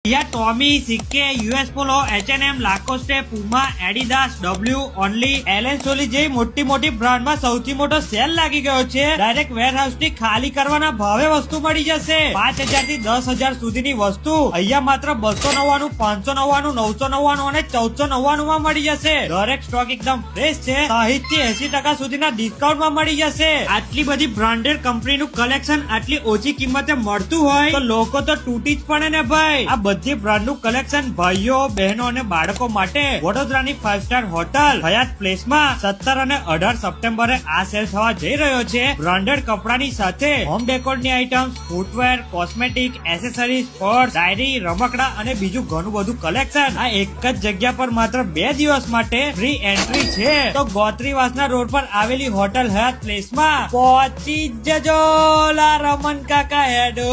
यहाँ टॉमी, सिक्के, US Polo, H&M, लाकोस्टे, पुमा, एडिडास, डब्ल्यू, ઓનલી, એલએન સોલી જેવી મોટી મોટી બ્રાન્ડમાં સૌથી મોટો સેલ લાગી ગયો છે. ડાયરેક્ટ વેરહાઉસની ખાલી કરવાના ભાવે વસ્તુ મળી જશે. 5,000 થી 10,000 સુધીની વસ્તુ અહીંયા માત્ર 299, 599, 999 અને 1499 માં મળી જશે. દરેક સ્ટોક એકદમ ફ્રેશ છે. 60 થી 80% સુધીના ડિસ્કાઉન્ટમાં મળી જશે. આટલી બધી બ્રાન્ડેડ કંપનીનું કલેક્શન આટલી ઓછી કિંમતે મળતું હોય તો લોકો તો તૂટી જ પડે ને ભાઈ. આ બધી બ્રાન્ડનું કલેક્શન ભાઈઓ, બહેનો અને બાળકો માટે વડોદરાની 5 સ્ટાર હોટલ હયાત પ્લેસમાં 17 અને 18 સપ્ટેમ્બરે આ સેલ થવા જઈ રહ્યો છે. બ્રાન્ડેડ કપડાની સાથે હોમ ડેકોરની items, footwear, cosmetic, accessories, purse, diary, રમકડા અને બીજું ઘણું બધું કલેક્શન આ એક જ જગ્યા પર માત્ર 2 દિવસ માટે ફ્રી એન્ટ્રી છે. તો ગોત્રીવાસના રોડ પર આવેલી હોટલ હયાત પ્લેસમાં પહોંચી જજો. લા રમન કાકા હેડો.